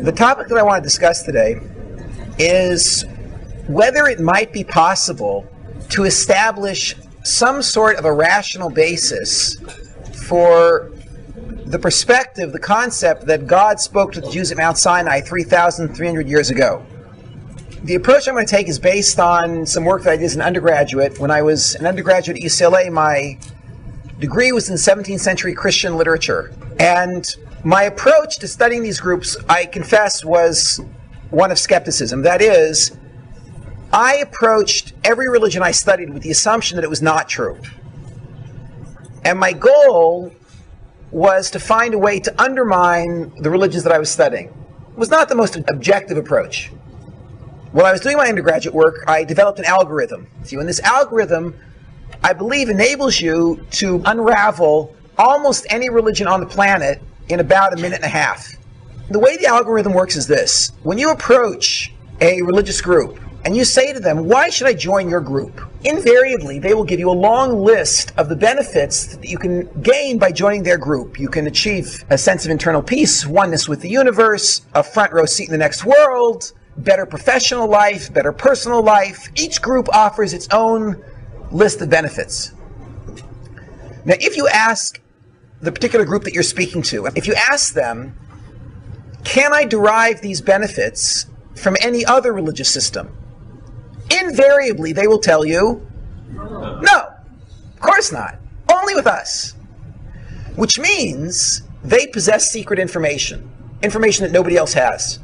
The topic that I want to discuss today is whether it might be possible to establish some sort of a rational basis for the perspective, the concept that God spoke to the Jews at Mount Sinai 3,300 years ago. The approach I'm going to take is based on some work that I did as an undergraduate. When I was an undergraduate at UCLA, my degree was in 17th century Christian literature. And my approach to studying these groups, I confess, was one of skepticism. That is, I approached every religion I studied with the assumption that it was not true. And my goal was to find a way to undermine the religions that I was studying. It was not the most objective approach. While I was doing my undergraduate work, I developed an algorithm. See, and this algorithm, I believe, enables you to unravel almost any religion on the planet in about a minute and a half. The way the algorithm works is this. When you approach a religious group and you say to them, why should I join your group? Invariably, they will give you a long list of the benefits that you can gain by joining their group. You can achieve a sense of internal peace, oneness with the universe, a front row seat in the next world, better professional life, better personal life. Each group offers its own list of benefits. Now, if you ask the particular group that you're speaking to, if you ask them, can I derive these benefits from any other religious system? Invariably, they will tell you, no, of course not. Only with us. Which means they possess secret information that nobody else has.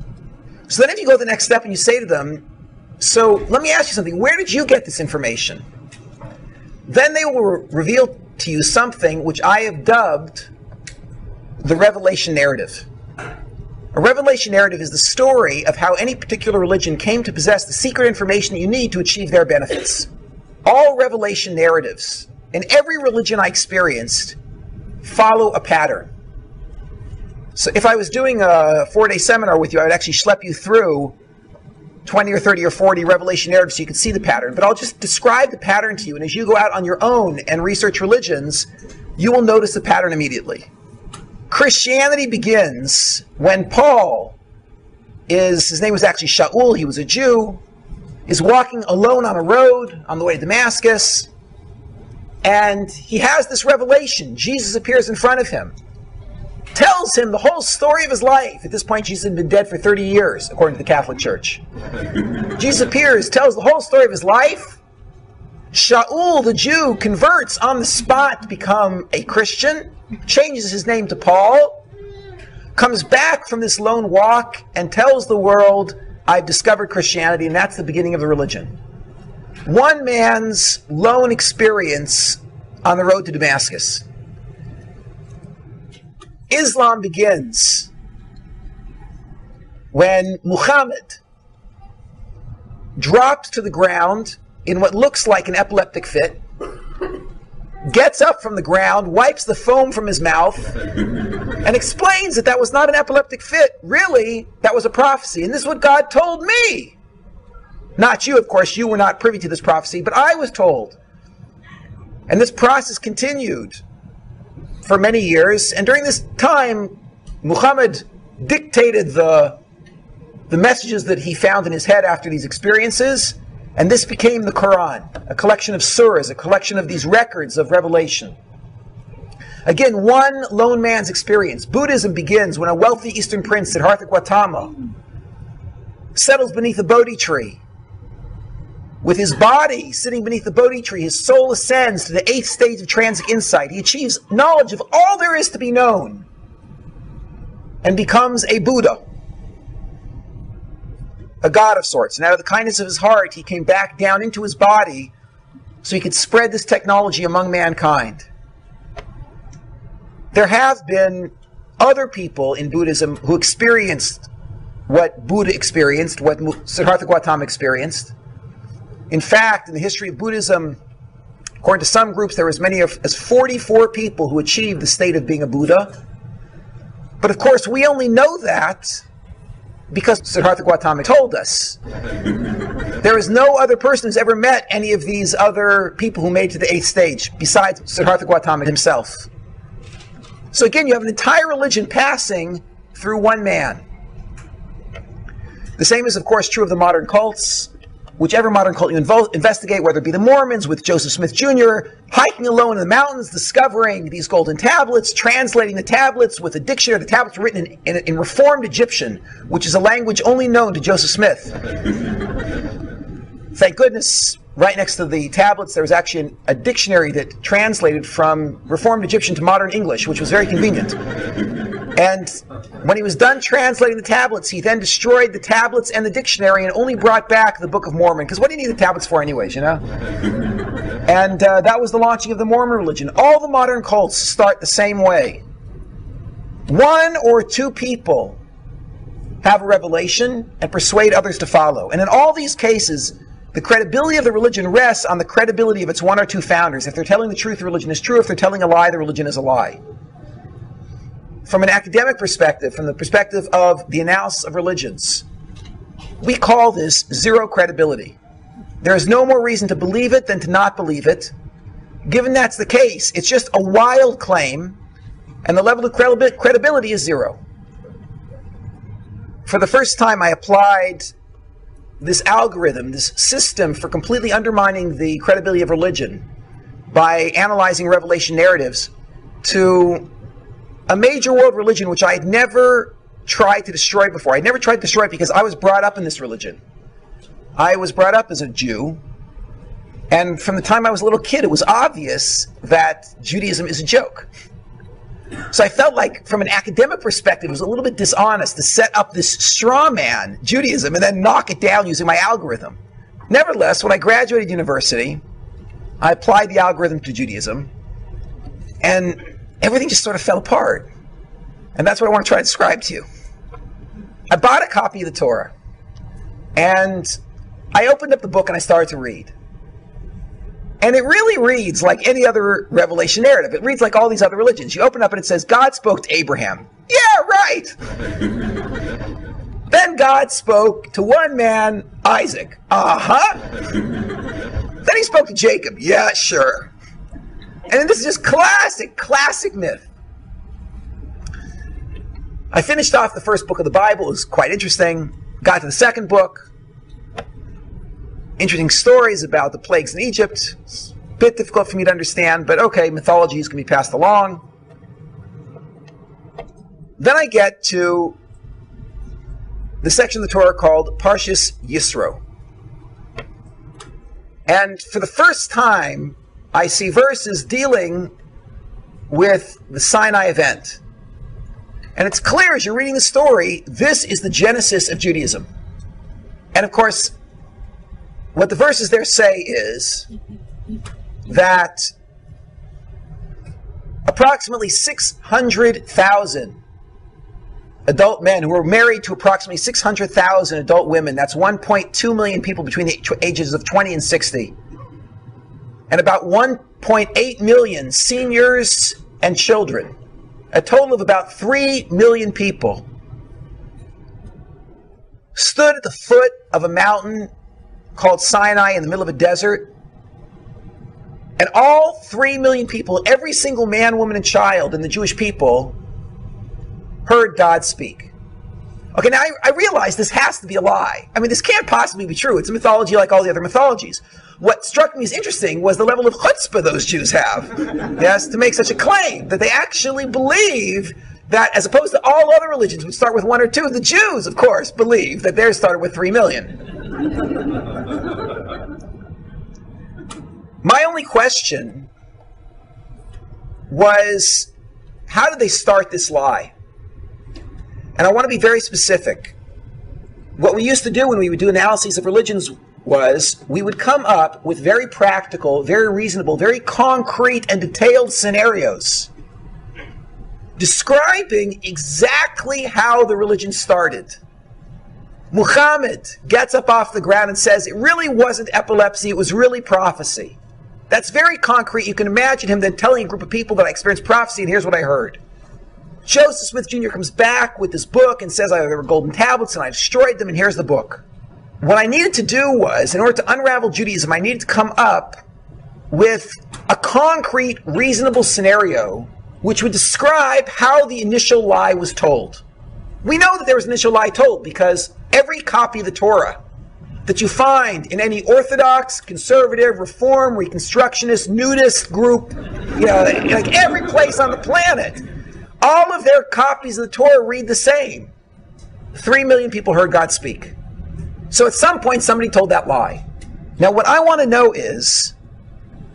So then if you go the next step and you say to them, so let me ask you something, where did you get this information? Then they will reveal to you something which I have dubbed the revelation narrative. A revelation narrative is the story of how any particular religion came to possess the secret information that you need to achieve their benefits. All revelation narratives, in every religion I experienced, follow a pattern. So if I was doing a 4-day seminar with you, I would actually schlep you through 20 or 30 or 40 revelation narratives so you can see the pattern. But I'll just describe the pattern to you, and as you go out on your own and research religions, you will notice the pattern immediately. Christianity begins when Paul his name was actually Shaul, he was a Jew, is walking alone on a road on the way to Damascus, and he has this revelation. Jesus appears in front of him, tells him the whole story of his life. At this point, Jesus had been dead for 30 years, according to the Catholic Church. Jesus appears, tells the whole story of his life. Shaul, the Jew, converts on the spot to become a Christian, changes his name to Paul, comes back from this lone walk and tells the world, I've discovered Christianity, and that's the beginning of the religion. One man's lone experience on the road to Damascus. Islam begins when Muhammad drops to the ground in what looks like an epileptic fit, gets up from the ground, wipes the foam from his mouth, and explains that that was not an epileptic fit. Really, that was a prophecy. And this is what God told me. Not you, of course. You were not privy to this prophecy, but I was told. And this process continued for many years. And during this time, Muhammad dictated the messages that he found in his head after these experiences. And this became the Quran, a collection of surahs, a collection of these records of revelation. Again, one lone man's experience. Buddhism begins when a wealthy Eastern prince, Siddhartha Gautama, settles beneath a Bodhi tree. With his body sitting beneath the Bodhi tree, his soul ascends to the 8th stage of transic insight. He achieves knowledge of all there is to be known and becomes a Buddha, a god of sorts. And out of the kindness of his heart, he came back down into his body so he could spread this technology among mankind. There have been other people in Buddhism who experienced what Buddha experienced, what Siddhartha Gautama experienced. In fact, in the history of Buddhism, according to some groups, there were as many as 44 people who achieved the state of being a Buddha. But of course, we only know that because Siddhartha Gautama told us. There is no other person who's ever met any of these other people who made it to the 8th stage, besides Siddhartha Gautama himself. So again, you have an entire religion passing through one man. The same is, of course, true of the modern cults. Whichever modern cult you investigate, whether it be the Mormons with Joseph Smith Jr., hiking alone in the mountains, discovering these golden tablets, translating the tablets with a dictionary. The tablets were written in Reformed Egyptian, which is a language only known to Joseph Smith. Thank goodness, right next to the tablets, there was actually a dictionary that translated from Reformed Egyptian to modern English, which was very convenient. And when he was done translating the tablets, he then destroyed the tablets and the dictionary and only brought back the Book of Mormon. Because what do you need the tablets for anyways, you know? And that was the launching of the Mormon religion. All the modern cults start the same way. One or two people have a revelation and persuade others to follow. And in all these cases, the credibility of the religion rests on the credibility of its one or two founders. If they're telling the truth, the religion is true. If they're telling a lie, the religion is a lie. From an academic perspective, from the perspective of the analysis of religions, we call this zero credibility. There is no more reason to believe it than to not believe it. Given that's the case, it's just a wild claim, and the level of credibility is zero. For the first time, I applied this algorithm, this system for completely undermining the credibility of religion by analyzing revelation narratives to a major world religion which I had never tried to destroy before. I had never tried to destroy it because I was brought up in this religion. I was brought up as a Jew, and from the time I was a little kid, it was obvious that Judaism is a joke. So I felt like, from an academic perspective, it was a little bit dishonest to set up this straw man, Judaism, and then knock it down using my algorithm. Nevertheless, when I graduated university, I applied the algorithm to Judaism, and everything just sort of fell apart. And that's what I want to try to describe to you. I bought a copy of the Torah, and I opened up the book and I started to read. And it really reads like any other revelation narrative. It reads like all these other religions. You open up and it says, God spoke to Abraham. Yeah, right! Then God spoke to one man, Isaac. Uh-huh. Then he spoke to Jacob. Yeah, sure. And this is just classic myth. I finished off the first book of the Bible. It was quite interesting. Got to the second book. Interesting stories about the plagues in Egypt. It's a bit difficult for me to understand, but okay, mythologies can be passed along. Then I get to the section of the Torah called Parshas Yisro. And for the first time, I see verses dealing with the Sinai event. And it's clear as you're reading the story, this is the genesis of Judaism. And of course, what the verses there say is that approximately 600,000 adult men who were married to approximately 600,000 adult women, that's 1.2 million people between the ages of 20 and 60, and about 1.8 million seniors and children, a total of about 3 million people, stood at the foot of a mountain called Sinai in the middle of a desert. And all 3 million people, every single man, woman, and child in the Jewish people, heard God speak. Okay, now I realize this has to be a lie. I mean, this can't possibly be true. It's a mythology like all the other mythologies. What struck me as interesting was the level of chutzpah those Jews have, yes, to make such a claim, that they actually believe that, as opposed to all other religions which start with 1 or 2, the Jews, of course, believe that theirs started with 3 million. My only question was, how did they start this lie? And I want to be very specific. What we used to do when we would do analyses of religions was we would come up with very practical, very reasonable, very concrete and detailed scenarios describing exactly how the religion started. Muhammad gets up off the ground and says it really wasn't epilepsy, it was really prophecy. That's very concrete. You can imagine him then telling a group of people that I experienced prophecy and here's what I heard. Joseph Smith Jr. comes back with this book and says there were golden tablets and I destroyed them and here's the book. What I needed to do was, in order to unravel Judaism, I needed to come up with a concrete, reasonable scenario which would describe how the initial lie was told. We know that there was an initial lie told because every copy of the Torah that you find in any Orthodox, conservative, Reform, Reconstructionist, nudist group, like every place on the planet, all of their copies of the Torah read the same. 3 million people heard God speak. So at some point somebody told that lie. Now what I want to know is,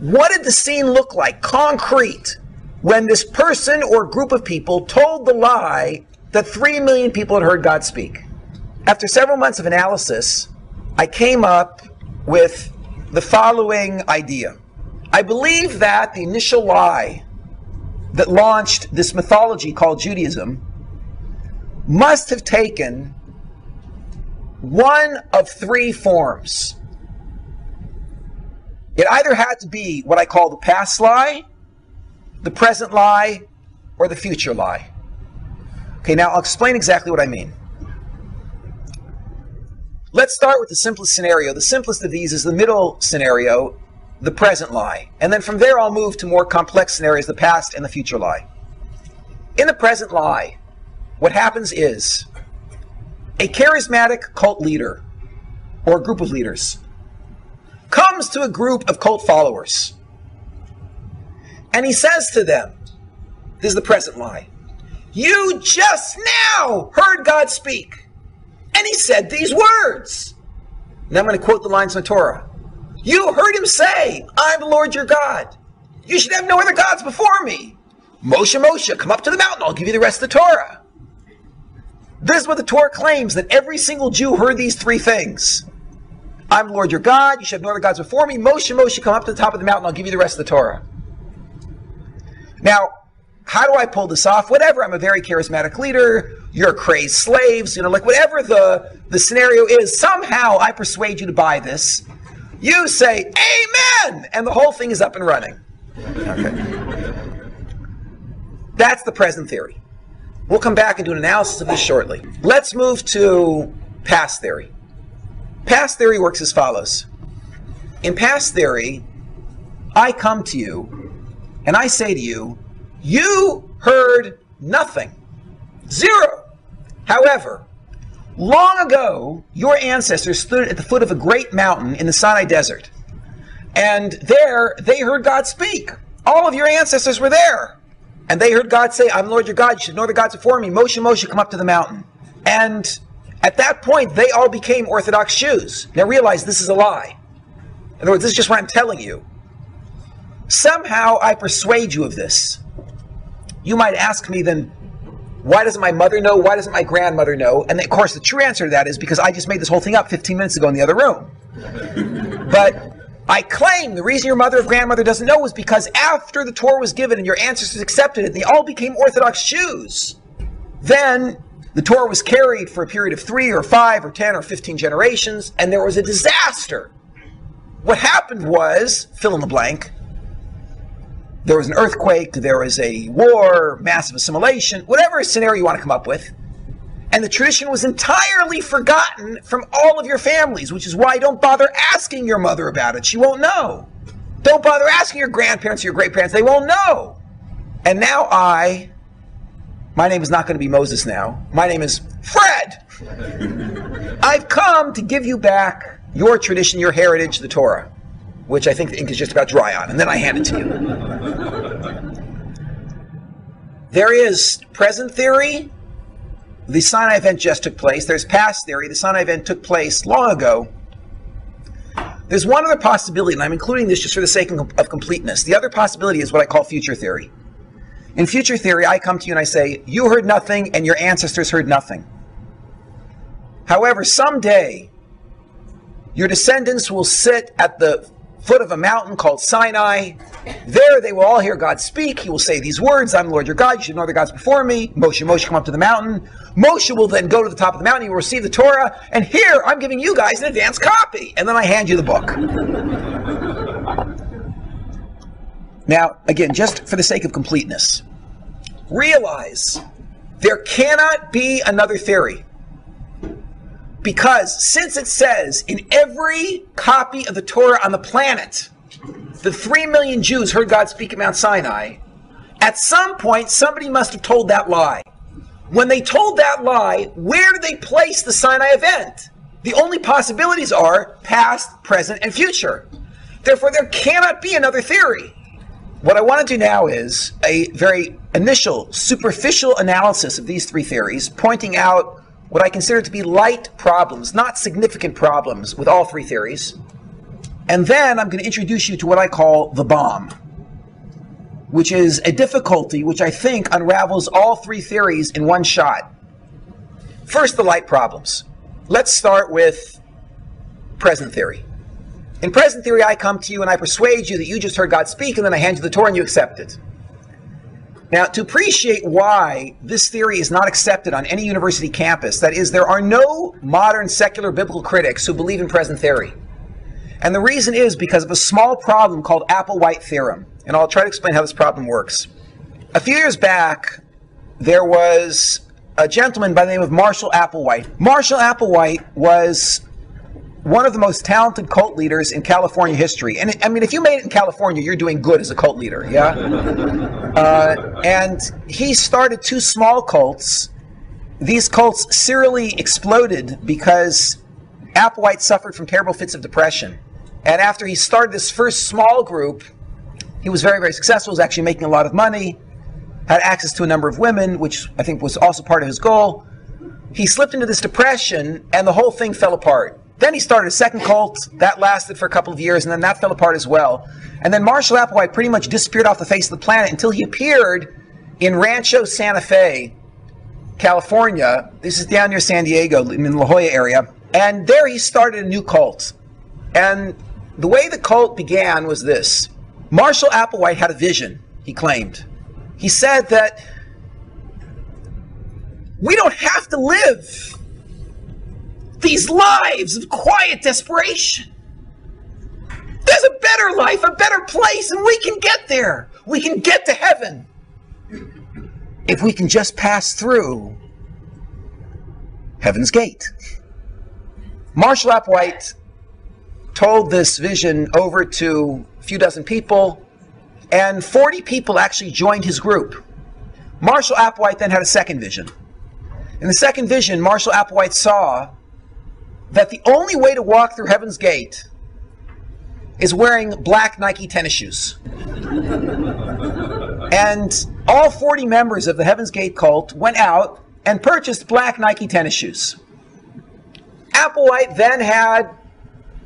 what did the scene look like, concrete, when this person or group of people told the lie that 3 million people had heard God speak? After several months of analysis, I came up with the following idea. I believe that the initial lie that launched this mythology called Judaism must have taken one of 3 forms. It either had to be what I call the past lie, the present lie, or the future lie. Okay, now I'll explain exactly what I mean. Let's start with the simplest scenario. The simplest of these is the middle scenario, the present lie. And then from there I'll move to more complex scenarios, the past and the future lie. In the present lie, what happens is a charismatic cult leader or a group of leaders comes to a group of cult followers and he says to them, this is the present lie, "You just now heard God speak. And he said these words." Now I'm going to quote the lines from the Torah. "You heard him say, 'I'm the Lord your God. You should have no other gods before me. Moshe, Moshe, come up to the mountain. I'll give you the rest of the Torah.'" This is what the Torah claims, that every single Jew heard these 3 things. "I'm the Lord your God. You should have no other gods before me. Moshe, Moshe, come up to the top of the mountain. I'll give you the rest of the Torah." Now, how do I pull this off? Whatever, I'm a very charismatic leader, you're crazed slaves, like whatever the scenario is, somehow I persuade you to buy this. You say, "Amen!" and the whole thing is up and running. Okay. That's the present theory. We'll come back and do an analysis of this shortly. Let's move to past theory. Past theory works as follows. In past theory, I come to you and I say to you, "You heard nothing. 0. However, long ago, your ancestors stood at the foot of a great mountain in the Sinai desert. And there, they heard God speak. All of your ancestors were there. And they heard God say, 'I'm the Lord your God. You should know the gods before me. Moshe, Moshe, come up to the mountain.' And at that point, they all became Orthodox Jews." Now realize this is a lie. In other words, this is just what I'm telling you. Somehow I persuade you of this. You might ask me then, why doesn't my mother know? Why doesn't my grandmother know? And of course, the true answer to that is because I just made this whole thing up 15 minutes ago in the other room. But I claim the reason your mother or grandmother doesn't know is because after the Torah was given and your ancestors accepted it, they all became Orthodox Jews. Then the Torah was carried for a period of 3 or 5 or 10 or 15 generations, and there was a disaster. What happened was, fill in the blank, there was an earthquake, there was a war, massive assimilation, whatever scenario you want to come up with. And the tradition was entirely forgotten from all of your families, which is why don't bother asking your mother about it. She won't know. Don't bother asking your grandparents or your great-parents. They won't know. And now my name is not going to be Moses now. My name is Fred. I've come to give you back your tradition, your heritage, the Torah, which I think the ink is just about dry on, and then I hand it to you. There is present theory. The Sinai event just took place. There's past theory. The Sinai event took place long ago. There's one other possibility, and I'm including this just for the sake of completeness. The other possibility is what I call future theory. In future theory, I come to you and I say, you heard nothing and your ancestors heard nothing. However, someday, your descendants will sit at the foot of a mountain called Sinai. There they will all hear God speak. He will say these words, "I'm the Lord your God, you should know the gods before me. Moshe, Moshe, come up to the mountain." Moshe will then go to the top of the mountain, he will receive the Torah, and here I'm giving you guys an advanced copy. And then I hand you the book. Now, again, just for the sake of completeness, realize there cannot be another theory. Because since it says in every copy of the Torah on the planet, the 3 million Jews heard God speak at Mount Sinai, at some point somebody must have told that lie. When they told that lie, where did they place the Sinai event? The only possibilities are past, present, and future. Therefore, there cannot be another theory. What I want to do now is a very initial, superficial analysis of these three theories, pointing out what I consider to be light problems, not significant problems, with all three theories. And then I'm going to introduce you to what I call the bomb, which is a difficulty which I think unravels all three theories in one shot. First, the light problems. Let's start with present theory. In present theory, I come to you and I persuade you that you just heard God speak, and then I hand you the Torah and you accept it. Now, to appreciate why this theory is not accepted on any university campus, that is, there are no modern secular biblical critics who believe in present theory. And the reason is because of a small problem called Applewhite theorem. And I'll try to explain how this problem works. A few years back, there was a gentleman by the name of Marshall Applewhite. Marshall Applewhite was one of the most talented cult leaders in California history. And I mean, if you made it in California, you're doing good as a cult leader, yeah? And he started two small cults. These cults serially exploded because Applewhite suffered from terrible fits of depression. And after he started this first small group, he was very, very successful, was actually making a lot of money, had access to a number of women, which I think was also part of his goal. He slipped into this depression, and the whole thing fell apart. Then he started a second cult. That lasted for a couple of years, and then that fell apart as well. And then Marshall Applewhite pretty much disappeared off the face of the planet until he appeared in Rancho Santa Fe, California. This is down near San Diego, in the La Jolla area. And there he started a new cult. And the way the cult began was this. Marshall Applewhite had a vision, he claimed. He said that we don't have to live these lives of quiet desperation. There's a better life, a better place, and we can get there. We can get to heaven if we can just pass through Heaven's Gate. Marshall Applewhite told this vision over to a few dozen people, and 40 people actually joined his group. Marshall Applewhite then had a second vision. In the second vision, Marshall Applewhite saw that the only way to walk through Heaven's Gate is wearing black Nike tennis shoes. And all 40 members of the Heaven's Gate cult went out and purchased black Nike tennis shoes. Applewhite then had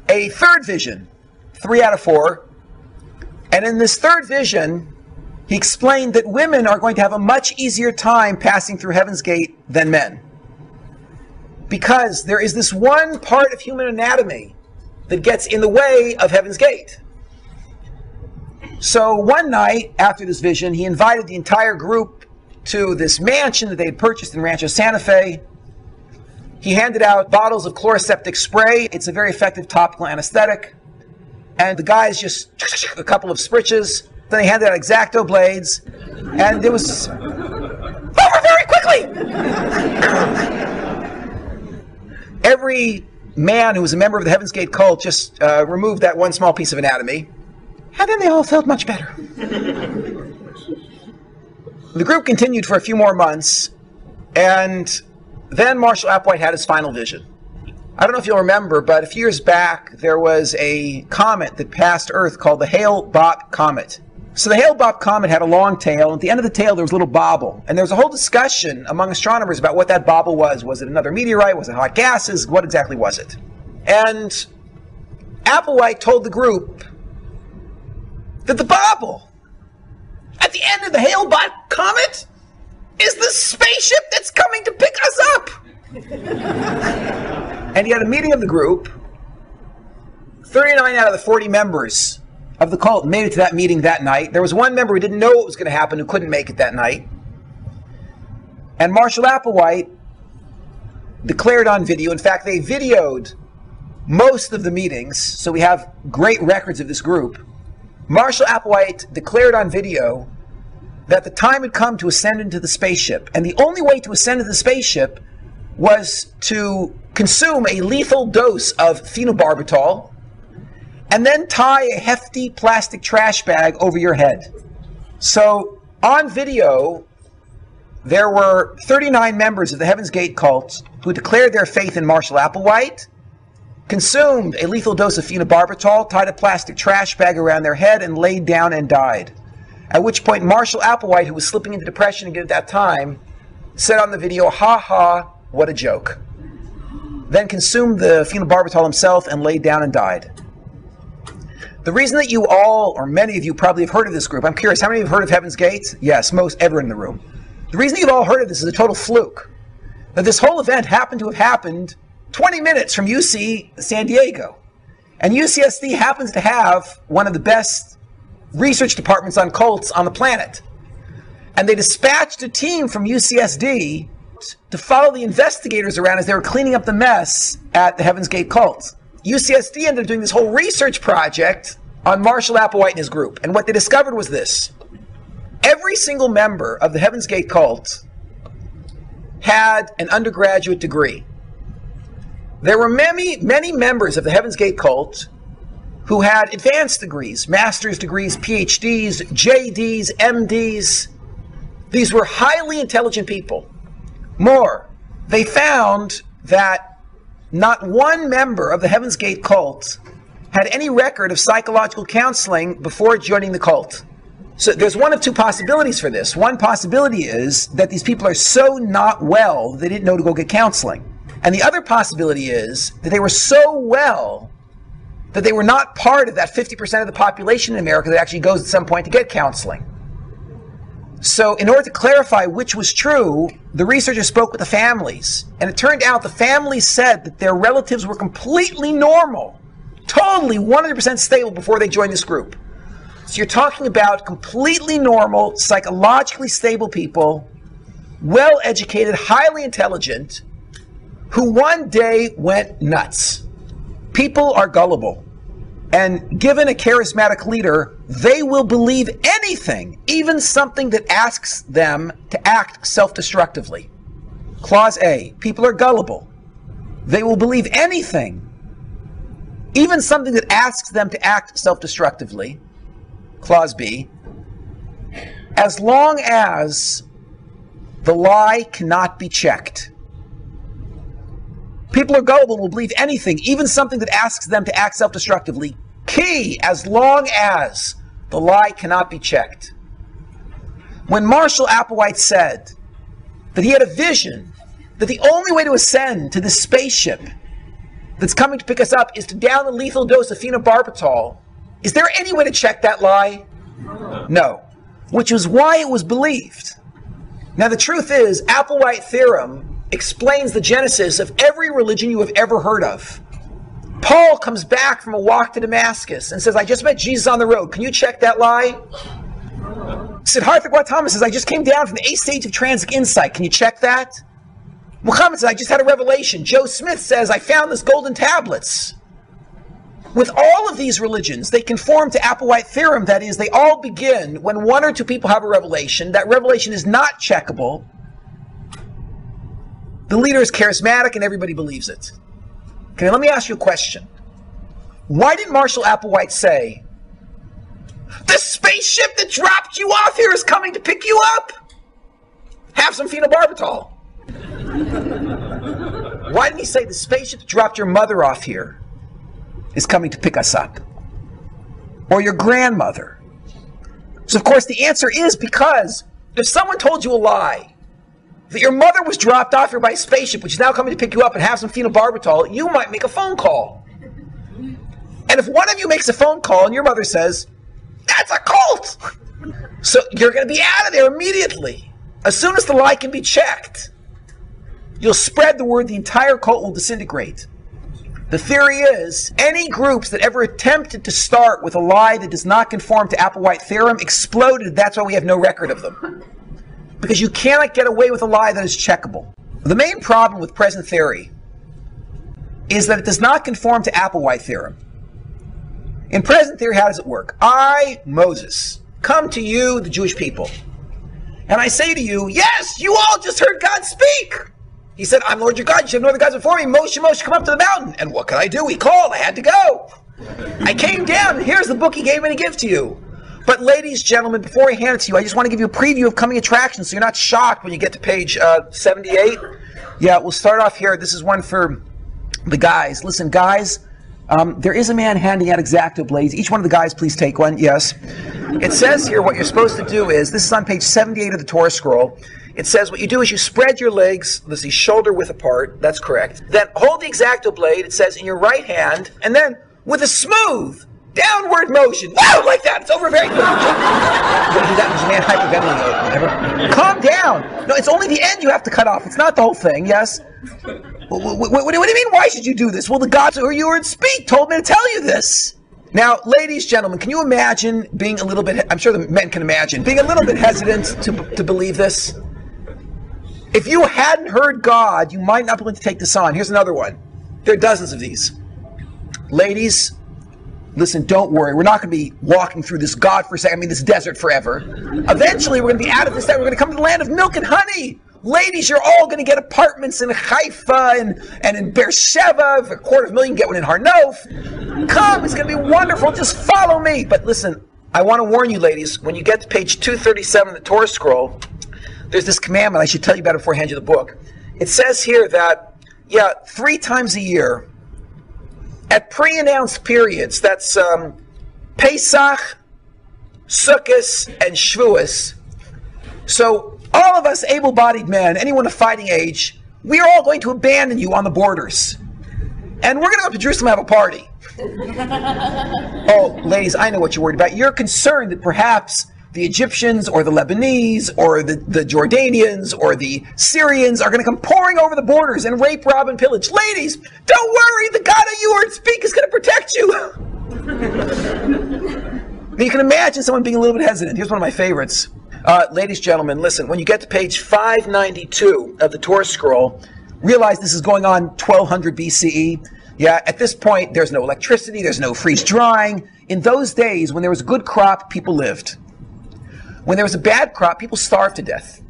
a third vision, 3 out of 4. And in this third vision, he explained that women are going to have a much easier time passing through Heaven's Gate than men. Because there is this one part of human anatomy that gets in the way of Heaven's Gate. So one night after this vision, he invited the entire group to this mansion that they had purchased in Rancho Santa Fe. He handed out bottles of chloroseptic spray. It's a very effective topical anesthetic. And the guys just a couple of spritches. Then he handed out X-Acto blades. And it was over very quickly. Every man who was a member of the Heaven's Gate cult just removed that one small piece of anatomy. And then they all felt much better. The group continued for a few more months. And then Marshall Applewhite had his final vision. I don't know if you'll remember, but a few years back, there was a comet that passed Earth called the Hale-Bopp comet. So the Hale-Bopp comet had a long tail, and at the end of the tail there was a little bobble. And there was a whole discussion among astronomers about what that bobble was. Was it another meteorite? Was it hot gases? What exactly was it? And Applewhite told the group that the bobble at the end of the Hale-Bopp comet is the spaceship that's coming to pick us up. And he had a meeting of the group. 39 out of the 40 members of the cult made it to that meeting that night. There was one member who didn't know what was going to happen, who couldn't make it that night. And Marshall Applewhite declared on video, in fact, they videoed most of the meetings, so we have great records of this group. Marshall Applewhite declared on video that the time had come to ascend into the spaceship, and the only way to ascend into the spaceship was to consume a lethal dose of phenobarbital and then tie a hefty plastic trash bag over your head. So on video, there were 39 members of the Heaven's Gate cult who declared their faith in Marshall Applewhite, consumed a lethal dose of phenobarbital, tied a plastic trash bag around their head, and laid down and died. At which point Marshall Applewhite, who was slipping into depression again at that time, said on the video, "Ha ha, what a joke." Then consumed the phenobarbital himself and laid down and died. The reason that you all, or many of you probably have heard of this group, I'm curious, how many of you have heard of Heaven's Gate? Yes, most, everyone in the room. The reason you've all heard of this is a total fluke. That this whole event happened to have happened 20 minutes from UC San Diego. And UCSD happens to have one of the best research departments on cults on the planet. And they dispatched a team from UCSD to follow the investigators around as they were cleaning up the mess at the Heaven's Gate cult. UCSD ended up doing this whole research project on Marshall Applewhite and his group. And what they discovered was this. Every single member of the Heaven's Gate cult had an undergraduate degree. There were many members of the Heaven's Gate cult who had advanced degrees, master's degrees, PhDs, JDs, MDs. These were highly intelligent people. More, they found that not one member of the Heaven's Gate cult had any record of psychological counseling before joining the cult. So there's one of two possibilities for this. One possibility is that these people are so not well, they didn't know to go get counseling. And the other possibility is that they were so well that they were not part of that 50% of the population in America that actually goes at some point to get counseling. So in order to clarify which was true, the researchers spoke with the families. And it turned out the families said that their relatives were completely normal, totally 100% stable before they joined this group. So you're talking about completely normal, psychologically stable people, well-educated, highly intelligent, who one day went nuts. People are gullible. And given a charismatic leader, they will believe anything, even something that asks them to act self-destructively. Clause A, people are gullible. They will believe anything, even something that asks them to act self-destructively. Clause B, as long as the lie cannot be checked. People are gullible and will believe anything, even something that asks them to act self-destructively. Key, as long as the lie cannot be checked. When Marshall Applewhite said that he had a vision that the only way to ascend to this spaceship that's coming to pick us up is to down a lethal dose of phenobarbital, is there any way to check that lie? No. Which is why it was believed. Now the truth is, Applewhite theorem explains the genesis of every religion you have ever heard of. Paul comes back from a walk to Damascus and says, I just met Jesus on the road. Can you check that lie? Siddhartha Gautama says, I just came down from the 8th stage of transic insight. Can you check that? Muhammad says, I just had a revelation. Joe Smith says, I found this golden tablets. With all of these religions, they conform to Applewhite theorem. That is, they all begin when one or two people have a revelation. That revelation is not checkable. The leader is charismatic and everybody believes it. Okay, let me ask you a question. Why did Marshall Applewhite say, the spaceship that dropped you off here is coming to pick you up? Have some phenobarbital. Why didn't he say, the spaceship that dropped your mother off here is coming to pick us up? Or your grandmother? So of course the answer is because if someone told you a lie, that your mother was dropped off here by a spaceship, which is now coming to pick you up and have some phenobarbital, you might make a phone call. And if one of you makes a phone call and your mother says, that's a cult! So you're going to be out of there immediately. As soon as the lie can be checked, you'll spread the word, the entire cult will disintegrate. The theory is, any groups that ever attempted to start with a lie that does not conform to Applewhite theorem exploded. That's why we have no record of them. Because you cannot get away with a lie that is checkable. The main problem with present theory is that it does not conform to Applewhite theorem. In present theory, how does it work? I, Moses, come to you, the Jewish people, and I say to you, yes, you all just heard God speak. He said, I'm Lord your God, you should have no other gods before me. Moshe, come up to the mountain. And what could I do? He called, I had to go. I came down, and here's the book he gave me to give to you. But ladies, gentlemen, before I hand it to you, I just want to give you a preview of coming attractions so you're not shocked when you get to page 78. Yeah, we'll start off here. This is one for the guys. Listen, guys, there is a man handing out X-Acto blades. Each one of the guys, please take one. Yes. It says here what you're supposed to do is, this is on page 78 of the Torah scroll. It says what you do is you spread your legs, let's see, shoulder width apart. That's correct. Then hold the X-Acto blade, it says, in your right hand, and then with a smooth downward motion. Wow, like that. It's over very quickly. That was man hyperventilating. Calm down. No, it's only the end you have to cut off. It's not the whole thing, yes? What do you mean, why should you do this? Well, the gods who you heard speak told me to tell you this. Now, ladies, gentlemen, can you imagine being a little bit, I'm sure the men can imagine, being a little bit hesitant to believe this? If you hadn't heard God, you might not be willing to take this on. Here's another one. There are dozens of these. Ladies, listen, don't worry. We're not going to be walking through this this desert forever. Eventually, we're going to be out of this. We're going to come to the land of milk and honey. Ladies, you're all going to get apartments in Haifa and in Beersheba. For $250,000, you can get one in Harnof. Come, it's going to be wonderful. Just follow me. But listen, I want to warn you, ladies, when you get to page 237 of the Torah scroll, there's this commandment. I should tell you about it before I hand you the book. It says here that, 3 times a year, at pre-announced periods, that's Pesach, Sukkot, and Shavuos. So all of us able-bodied men, anyone of fighting age, we are all going to abandon you on the borders. And we're going to go up to Jerusalem and have a party. Oh, ladies, I know what you're worried about. You're concerned that perhaps the Egyptians or the Lebanese or the Jordanians or the Syrians are going to come pouring over the borders and rape, rob, and pillage. Ladies, don't worry. The God that you heard speak is going to protect you. Now, you can imagine someone being a little bit hesitant. Here's one of my favorites. Ladies, gentlemen, listen. When you get to page 592 of the Torah scroll, realize this is going on 1200 BCE. Yeah, at this point, there's no electricity. There's no freeze drying. In those days, when there was a good crop, people lived. When there was a bad crop, people starved to death.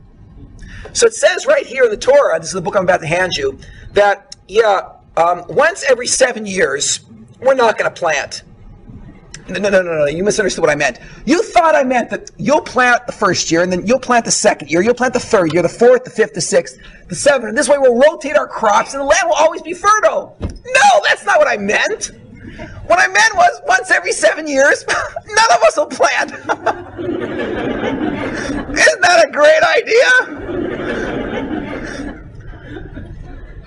So it says right here in the Torah, this is the book I'm about to hand you, that, once every 7 years, we're not going to plant. No, you misunderstood what I meant. You thought I meant that you'll plant the first year, and then you'll plant the second year, you'll plant the third year, the fourth, the fifth, the sixth, the seventh, and this way we'll rotate our crops, and the land will always be fertile. No, that's not what I meant. What I meant was, once every 7 years, none of us will plant. Isn't that a great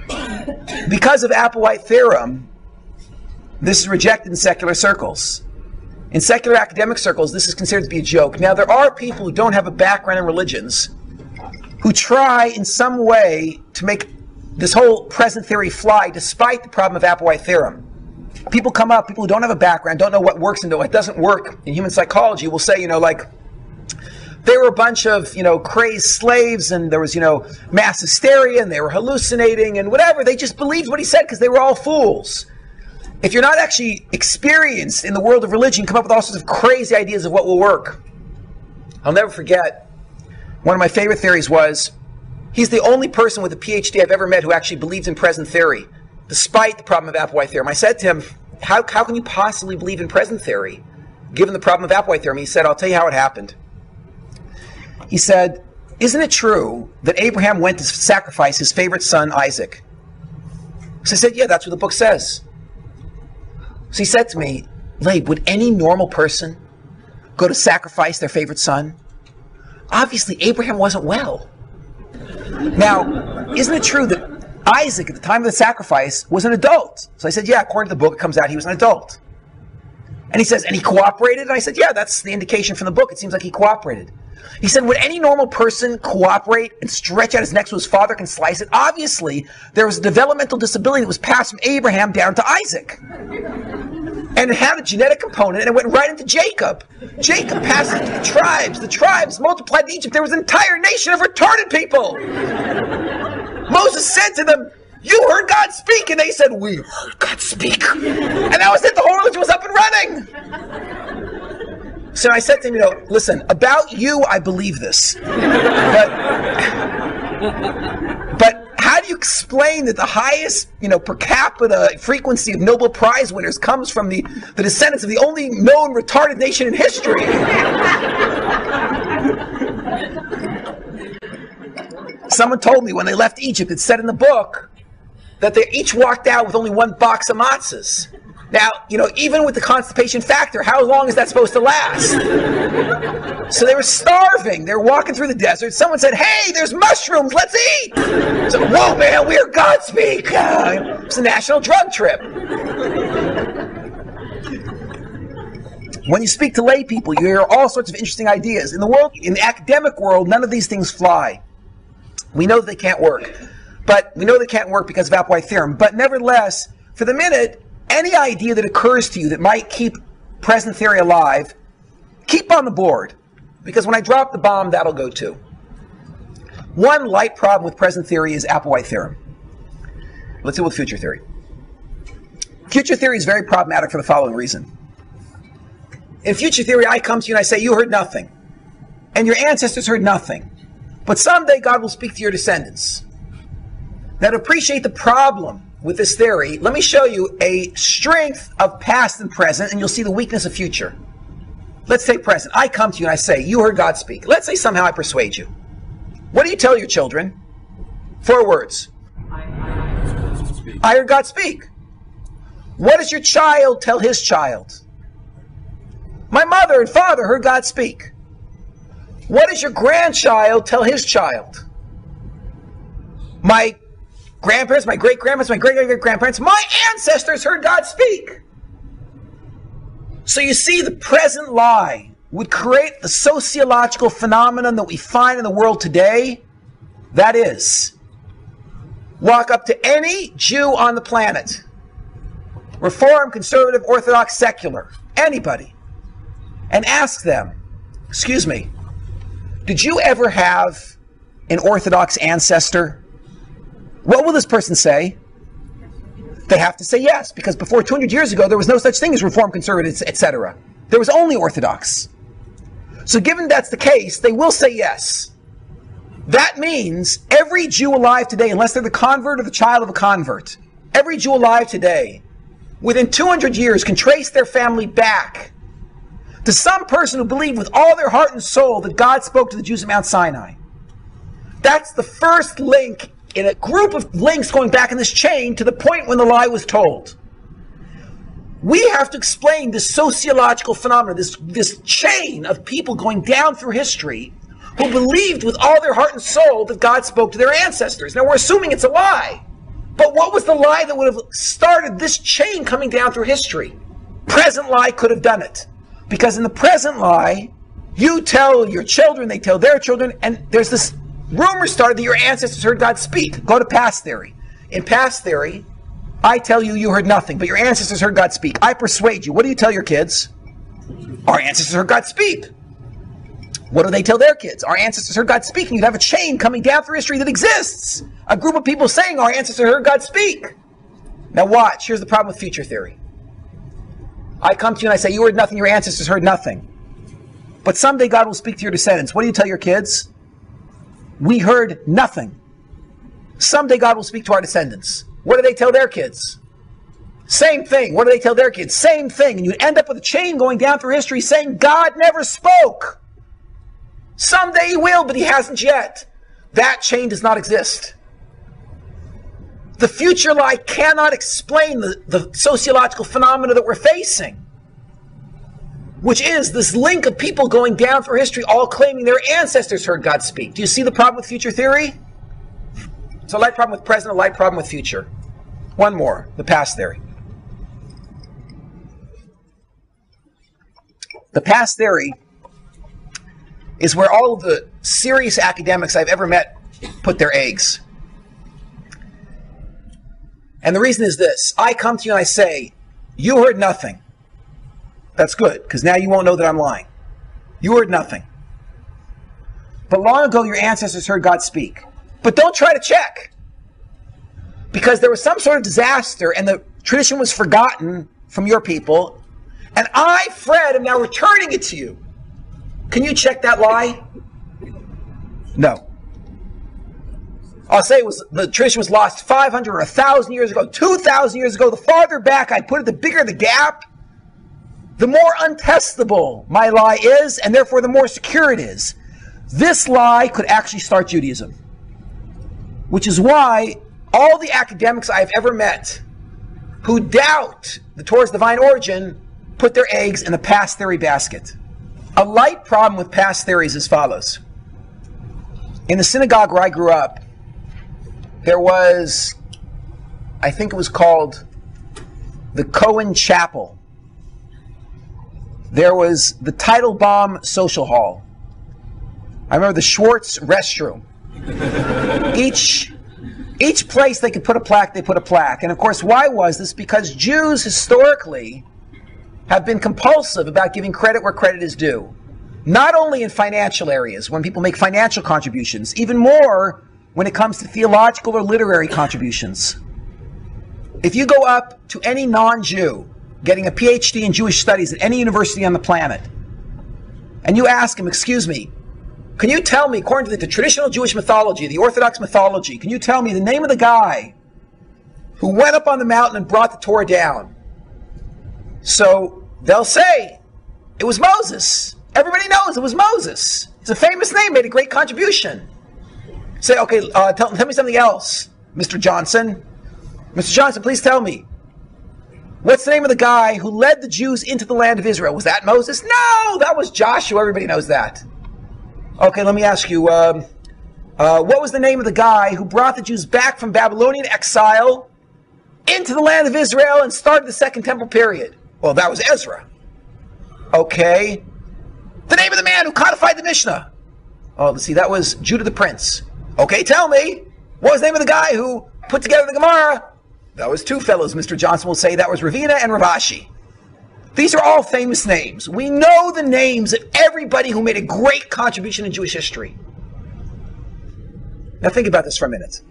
idea? Because of Applewhite theorem, this is rejected in secular circles. In secular academic circles, this is considered to be a joke. Now, there are people who don't have a background in religions who try in some way to make this whole present theory fly despite the problem of Applewhite theorem. People come up, people who don't have a background, don't know what works and what doesn't work in human psychology, will say, they were a bunch of, crazed slaves, and there was, mass hysteria, and they were hallucinating, and whatever. They just believed what he said because they were all fools. If you're not actually experienced in the world of religion, you come up with all sorts of crazy ideas of what will work. I'll never forget, one of my favorite theories was, he's the only person with a PhD I've ever met who actually believed in present theory, despite the problem of Applewhite theorem. I said to him, how can you possibly believe in present theory, given the problem of Applewhite theorem? He said, I'll tell you how it happened. He said, isn't it true that Abraham went to sacrifice his favorite son, Isaac? So I said, yeah, that's what the book says. So he said to me, Labe, would any normal person go to sacrifice their favorite son? Obviously, Abraham wasn't well. Now, isn't it true that Isaac, at the time of the sacrifice, was an adult? So I said, yeah, according to the book, it comes out he was an adult. And he says, and he cooperated? And I said, yeah, that's the indication from the book. It seems like he cooperated. He said, would any normal person cooperate and stretch out his neck so his father can slice it? Obviously, there was a developmental disability that was passed from Abraham down to Isaac. And it had a genetic component, and it went right into Jacob. Jacob passed it to the tribes. The tribes multiplied in Egypt. There was an entire nation of retarded people. Moses said to them, you heard God speak. And they said, we heard God speak. And that was it. The whole religion was up and running. So I said to him, listen, about you, I believe this. But how do you explain that the highest, per capita frequency of Nobel Prize winners comes from the descendants of the only known retarded nation in history? Someone told me when they left Egypt, it said in the book that they each walked out with only one box of matzahs. Now, even with the constipation factor, how long is that supposed to last? So they were starving. They were walking through the desert. Someone said, hey, there's mushrooms. Let's eat. So, whoa, man, we are Godspeak. It's a national drug trip. When you speak to lay people, you hear all sorts of interesting ideas. In the academic world, none of these things fly. We know that they can't work. But we know they can't work because of Applebyte theorem. But nevertheless, for the minute, any idea that occurs to you that might keep present theory alive, keep on the board. Because when I drop the bomb, that'll go too. One light problem with present theory is Applebyte theorem. Let's deal with future theory. Future theory is very problematic for the following reason. In future theory, I come to you and I say, you heard nothing. And your ancestors heard nothing. But someday God will speak to your descendants. Now, to appreciate the problem with this theory, let me show you a strength of past and present, and you'll see the weakness of future. Let's take present. I come to you and I say, you heard God speak. Let's say somehow I persuade you. What do you tell your children? 4 words. I heard God speak. What does your child tell his child? My mother and father heard God speak. What does your grandchild tell his child? My grandparents, my great-grandparents, my great-great-grandparents, my ancestors heard God speak. So you see, the present lie would create the sociological phenomenon that we find in the world today. That is, walk up to any Jew on the planet, Reform, conservative, Orthodox, secular, anybody, and ask them, excuse me, did you ever have an Orthodox ancestor? What will this person say? They have to say yes, because before 200 years ago, there was no such thing as Reform, conservative, etc. There was only Orthodox. So given that's the case, they will say yes. That means every Jew alive today, unless they're the convert or the child of a convert, every Jew alive today, within 200 years, can trace their family back to some person who believed with all their heart and soul that God spoke to the Jews at Mount Sinai. That's the first link in a group of links going back in this chain to the point when the lie was told. We have to explain this sociological phenomenon, this chain of people going down through history who believed with all their heart and soul that God spoke to their ancestors. Now we're assuming it's a lie. But what was the lie that would have started this chain coming down through history? Present lie could have done it. Because in the present lie, you tell your children, they tell their children, and there's this rumor started that your ancestors heard God speak. Go to past theory. In past theory, I tell you, you heard nothing, but your ancestors heard God speak. I persuade you. What do you tell your kids? Our ancestors heard God speak. What do they tell their kids? Our ancestors heard God speak. And you'd have a chain coming down through history that exists. A group of people saying our ancestors heard God speak. Now watch. Here's the problem with future theory. I come to you and I say, you heard nothing, your ancestors heard nothing. But someday God will speak to your descendants. What do you tell your kids? We heard nothing. Someday God will speak to our descendants. What do they tell their kids? Same thing. What do they tell their kids? Same thing. And you end up with a chain going down through history saying God never spoke. Someday he will, but he hasn't yet. That chain does not exist. The future lie cannot explain the sociological phenomena that we're facing, which is this link of people going down through history all claiming their ancestors heard God speak. Do you see the problem with future theory? It's a light problem with present, a light problem with future. One more, the past theory. The past theory is where all of the serious academics I've ever met put their eggs. And the reason is this. I come to you and I say, you heard nothing. That's good, because now you won't know that I'm lying. You heard nothing. But long ago your ancestors heard God speak. But don't try to check. Because there was some sort of disaster and the tradition was forgotten from your people. And I, Fred, am now returning it to you. Can you check that lie? No. I'll say the tradition was lost 500 or 1,000 years ago, 2,000 years ago. The farther back I put it, the bigger the gap, the more untestable my lie is, and therefore the more secure it is. This lie could actually start Judaism, which is why all the academics I've ever met who doubt the Torah's divine origin put their eggs in the past theory basket. A light problem with past theories is as follows. In the synagogue where I grew up, there was, I think it was called the Cohen Chapel. There was the Teitelbaum Social Hall. I remember the Schwartz restroom. Each place they could put a plaque, they put a plaque. And of course, why was this? Because Jews historically have been compulsive about giving credit where credit is due. Not only in financial areas, when people make financial contributions, even more when it comes to theological or literary contributions. If you go up to any non-Jew getting a PhD in Jewish studies at any university on the planet, and you ask him, excuse me, can you tell me, according to the traditional Jewish mythology, the Orthodox mythology, can you tell me the name of the guy who went up on the mountain and brought the Torah down? So they'll say, it was Moses. Everybody knows it was Moses. It's a famous name, made a great contribution. Say, okay, tell me something else, Mr. Johnson. Mr. Johnson, please tell me. What's the name of the guy who led the Jews into the land of Israel? Was that Moses? No, that was Joshua. Everybody knows that. Okay, let me ask you, what was the name of the guy who brought the Jews back from Babylonian exile into the land of Israel and started the Second Temple period? Well, that was Ezra. Okay. The name of the man who codified the Mishnah? Oh, let's see, that was Judah the Prince. Okay, tell me, what was the name of the guy who put together the Gemara? That was two fellows, Mr. Johnson will say. That was Ravina and Ravashi. These are all famous names. We know the names of everybody who made a great contribution in Jewish history. Now think about this for a minute.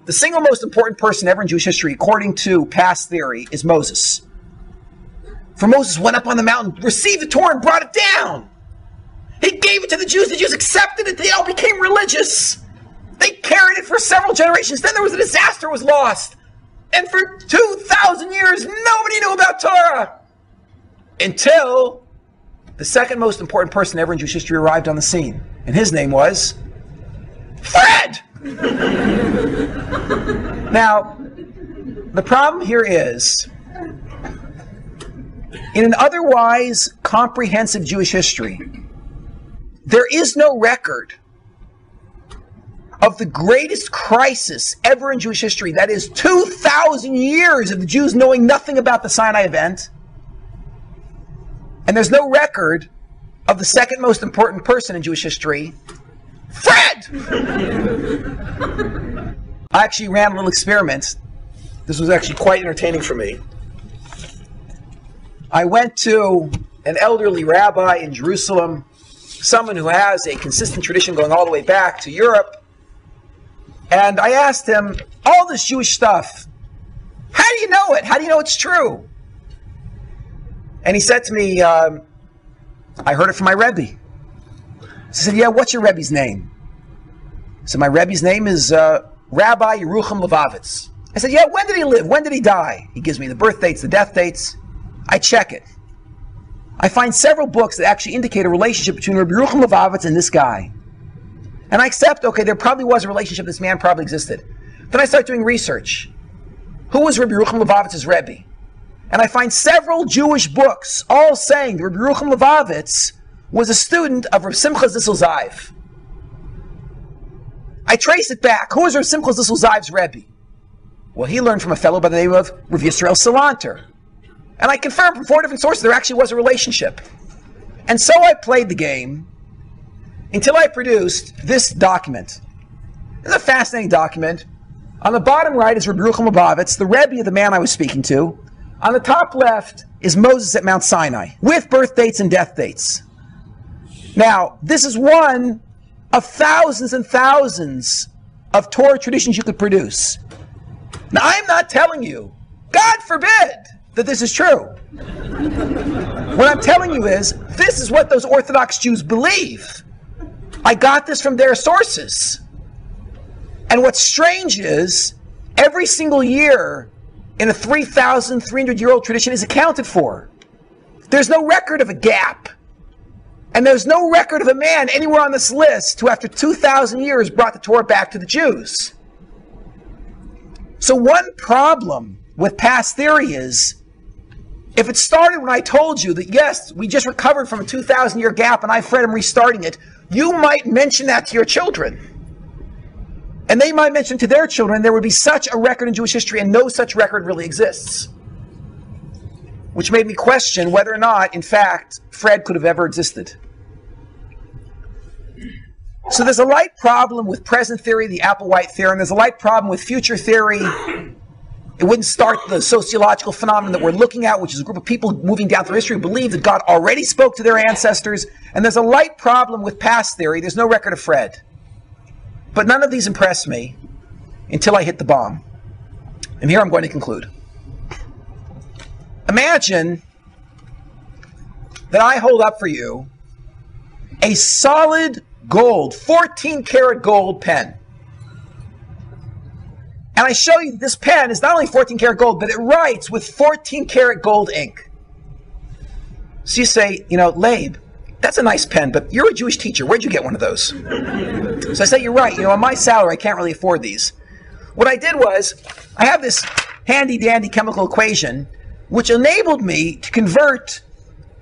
The single most important person ever in Jewish history, according to past theory, is Moses. For Moses went up on the mountain, received the Torah, and brought it down. He gave it to the Jews accepted it, they all became religious. They carried it for several generations. Then there was a disaster, was lost. And for 2,000 years, nobody knew about Torah. Until the second most important person ever in Jewish history arrived on the scene. And his name was Fred! Now, the problem here is, in an otherwise comprehensive Jewish history, there is no record of the greatest crisis ever in Jewish history. That is 2,000 years of the Jews knowing nothing about the Sinai event. And there's no record of the second most important person in Jewish history, Fred! I actually ran a little experiment. This was actually quite entertaining for me. I went to an elderly rabbi in Jerusalem, someone who has a consistent tradition going all the way back to Europe, and I asked him, all this Jewish stuff, how do you know it? How do you know it's true? And he said to me, I heard it from my Rebbe. I said, yeah, what's your Rebbe's name? So my Rebbe's name is Rabbi Yerucham Levavitz. I said, yeah, when did he live? When did he die? He gives me the birth dates, the death dates. I check it. I find several books that actually indicate a relationship between Rabbi Yerucham Levavitz and this guy. And I accept, okay, there probably was a relationship, this man probably existed. Then I start doing research. Who was Rabbi Yerucham Levavitz's Rebbe? And I find several Jewish books all saying that Rabbi Yerucham Levavitz was a student of Rav Simcha Zissel Ziv. I trace it back. Who was Rav Simcha Zissel Ziv's Rebbe? Well, he learned from a fellow by the name of Rav Yisrael Salanter. And I confirmed from 4 different sources there actually was a relationship. And so I played the game until I produced this document. This is a fascinating document. On the bottom right is Rabbi Yerucham Levavitz, the Rebbe of the man I was speaking to. On the top left is Moses at Mount Sinai, with birth dates and death dates. Now, this is one of thousands and thousands of Torah traditions you could produce. Now, I'm not telling you, God forbid, that this is true. What I'm telling you is, this is what those Orthodox Jews believe. I got this from their sources. And what's strange is, every single year in a 3,300-year-old tradition is accounted for. There's no record of a gap. And there's no record of a man anywhere on this list who, after 2,000 years, brought the Torah back to the Jews. So one problem with past theory is, if it started when I told you that, yes, we just recovered from a 2,000-year gap and I afraid I'm restarting it, you might mention that to your children. And they might mention to their children there would be such a record in Jewish history, and no such record really exists. Which made me question whether or not, in fact, Fred could have ever existed. So there's a light problem with present theory, the Applewhite theorem. There's a light problem with future theory. It wouldn't start the sociological phenomenon that we're looking at, which is a group of people moving down through history who believe that God already spoke to their ancestors. And there's a light problem with past theory. There's no record of Fred. But none of these impressed me until I hit the bomb. And here I'm going to conclude. Imagine that I hold up for you a solid gold, 14-karat gold pen. And I show you that this pen is not only 14-karat gold, but it writes with 14-karat gold ink. So you say, Labe, that's a nice pen, but you're a Jewish teacher. Where'd you get one of those? So I say, you're right. On my salary, I can't really afford these. What I did was, I have this handy-dandy chemical equation which enabled me to convert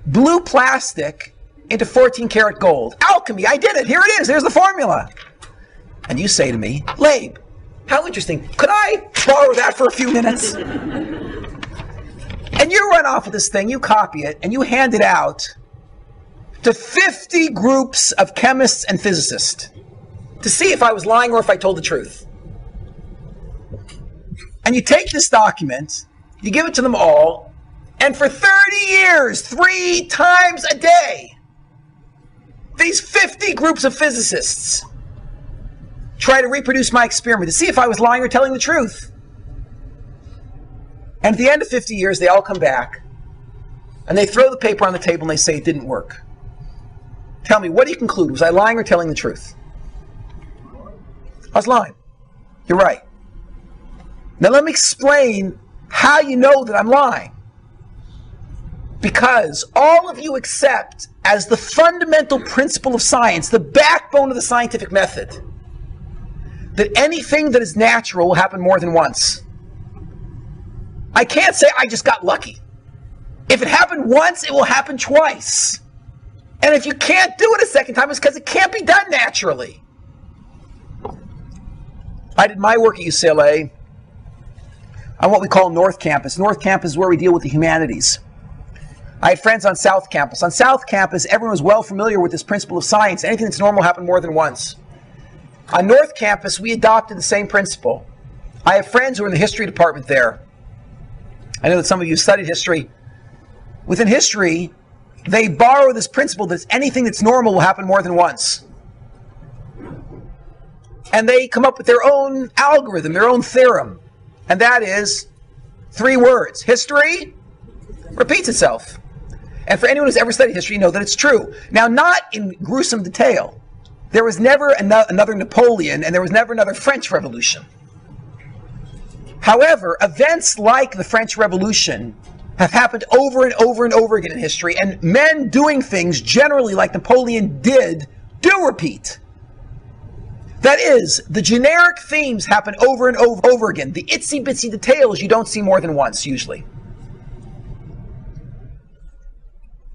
blue plastic into 14-karat gold. Alchemy, I did it. Here it is. There's the formula. And you say to me, Labe, how interesting. Could I borrow that for a few minutes? And you run off with this thing, you copy it, and you hand it out to 50 groups of chemists and physicists to see if I was lying or if I told the truth. And you take this document, you give it to them all, and for 30 years, 3 times a day, these 50 groups of physicists try to reproduce my experiment to see if I was lying or telling the truth. And at the end of 50 years, they all come back, and they throw the paper on the table and they say it didn't work. Tell me, what do you conclude? Was I lying or telling the truth? I was lying. You're right. Now let me explain how you know that I'm lying. Because all of you accept as the fundamental principle of science, the backbone of the scientific method, that anything that is natural will happen more than once. I can't say I just got lucky. If it happened once, it will happen twice. And if you can't do it a second time, it's because it can't be done naturally. I did my work at UCLA on what we call North Campus. North Campus is where we deal with the humanities. I had friends on South Campus. On South Campus, everyone was well familiar with this principle of science. Anything that's normal happened more than once. On North Campus, we adopted the same principle. I have friends who are in the history department there. I know that some of you studied history. Within history, they borrow this principle that anything that's normal will happen more than once. And they come up with their own algorithm, their own theorem. And that is 3 words. History repeats itself. And for anyone who's ever studied history, you know that it's true. Now, not in gruesome detail. There was never another Napoleon, and there was never another French Revolution. However, events like the French Revolution have happened over and over and over again in history, and men doing things generally like Napoleon did do repeat. That is, the generic themes happen over and over again. The itsy-bitsy details you don't see more than once, usually.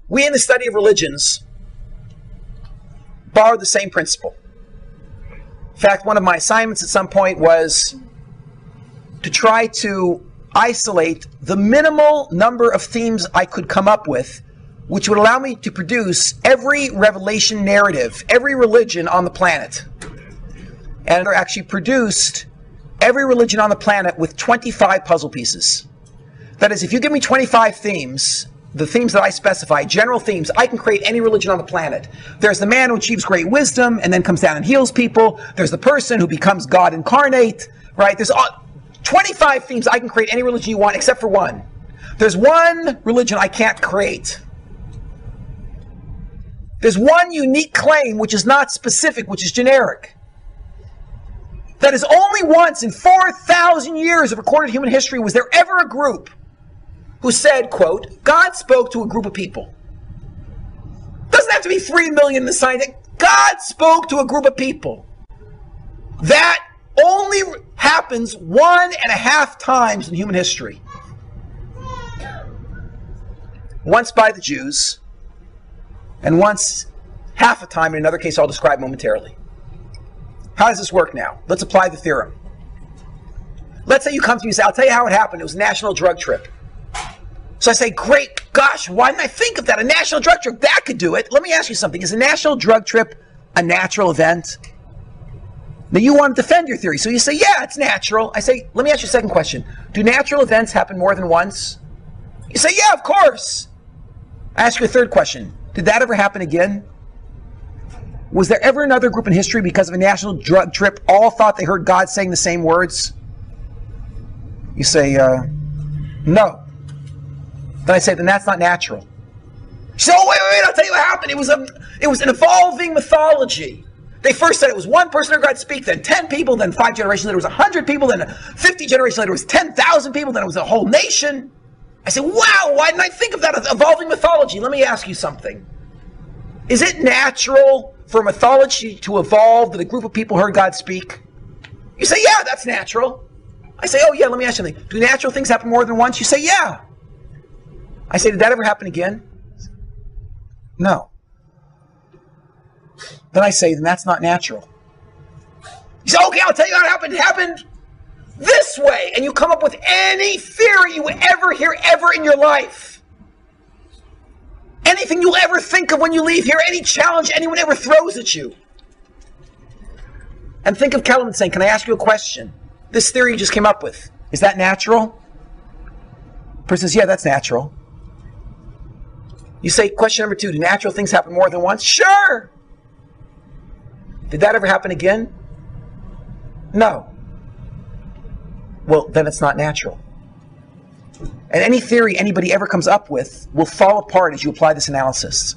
We, in the study of religions, borrow the same principle. In fact, one of my assignments at some point was to try to isolate the minimal number of themes I could come up with, which would allow me to produce every revelation narrative, every religion on the planet. And I actually produced every religion on the planet with 25 puzzle pieces. That is, if you give me 25 themes, the themes that I specify, general themes, I can create any religion on the planet. There's the man who achieves great wisdom and then comes down and heals people. There's the person who becomes God incarnate, right? There's 25 themes. I can create any religion you want except for one. There's one religion I can't create. There's one unique claim which is not specific, which is generic. That is only once in 4,000 years of recorded human history was there ever a group who said, quote, God spoke to a group of people. Doesn't have to be 3 million in the science. God spoke to a group of people. That only happens 1.5 times in human history. Once by the Jews, and once half a time in another case I'll describe momentarily. How does this work now? Let's apply the theorem. Let's say you come to me and say, I'll tell you how it happened. It was a national drug trip. So I say, great, gosh, why didn't I think of that? A national drug trip, that could do it. Let me ask you something. Is a national drug trip a natural event? Now you want to defend your theory, so you say, yeah, it's natural. I say, let me ask you a second question. Do natural events happen more than once? You say, yeah, of course. I ask you a third question. Did that ever happen again? Was there ever another group in history because of a national drug trip all thought they heard God saying the same words? You say, no. Then I say, then that's not natural. You say, oh, wait, I'll tell you what happened. It was an evolving mythology. They first said it was one person heard God speak, then 10 people, then 5 generations later it was 100 people, then 50 generations later it was 10,000 people, then it was a whole nation. I said, wow, why didn't I think of that evolving mythology? Let me ask you something. Is it natural for mythology to evolve that a group of people heard God speak? You say, yeah, that's natural. I say, oh yeah, let me ask you something. Do natural things happen more than once? You say, yeah. I say, did that ever happen again? No. Then I say, then that's not natural. You say, okay, I'll tell you how it happened. It happened this way. And you come up with any theory you would ever hear ever in your life. Anything you'll ever think of when you leave here, any challenge anyone ever throws at you. And think of Kellerman saying, can I ask you a question? This theory you just came up with, is that natural? The person says, yeah, that's natural. You say, question number 2, do natural things happen more than once? Sure. Did that ever happen again? No. Well, then it's not natural. And any theory anybody ever comes up with will fall apart as you apply this analysis.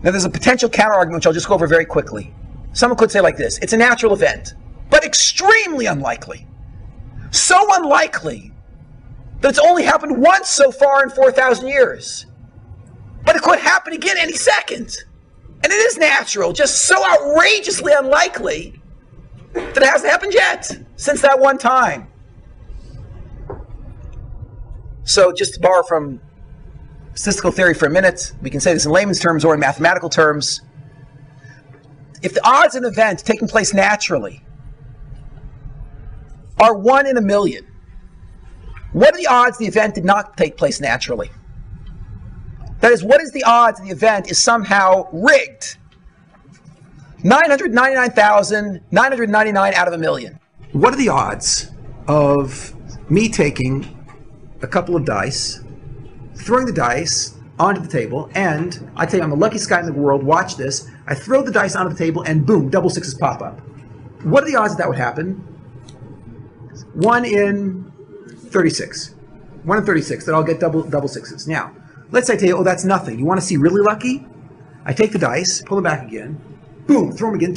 Now there's a potential counter-argument which I'll just go over very quickly. Someone could say like this, it's a natural event, but extremely unlikely. So unlikely that it's only happened once so far in 4,000 years. But it could happen again any second. And it is natural, just so outrageously unlikely that it hasn't happened yet, since that one time. So just to borrow from statistical theory for a minute, we can say this in layman's terms or in mathematical terms. If the odds of an event taking place naturally are 1 in a million, what are the odds the event did not take place naturally? That is, what is the odds the event is somehow rigged? 999,999 out of a million. What are the odds of me taking a couple of dice, throwing the dice onto the table, and I tell you I'm the luckiest guy in the world, watch this, I throw the dice onto the table and boom, double sixes pop up. What are the odds that would happen? 1 in 36. 1 in 36 that I'll get double sixes. Now, let's say I tell you, oh, that's nothing. You want to see really lucky? I take the dice, pull them back again, boom, throw them again,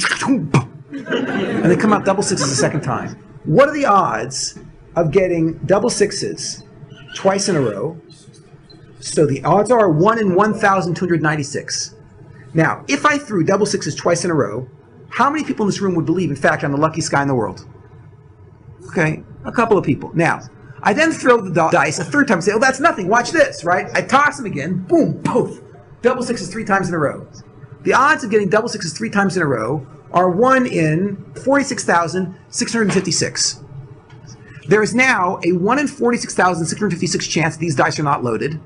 and they come out double sixes a second time. What are the odds of getting double sixes twice in a row? So the odds are 1 in 1,296. Now, if I threw double sixes twice in a row, how many people in this room would believe, in fact, I'm the luckiest guy in the world? Okay, a couple of people. Now, I then throw the dice a third time and say, oh, that's nothing. Watch this, right? I toss them again. Boom, poof. Double sixes 3 times in a row. The odds of getting double sixes 3 times in a row are 1 in 46,656. There is now a 1 in 46,656 chance that these dice are not loaded.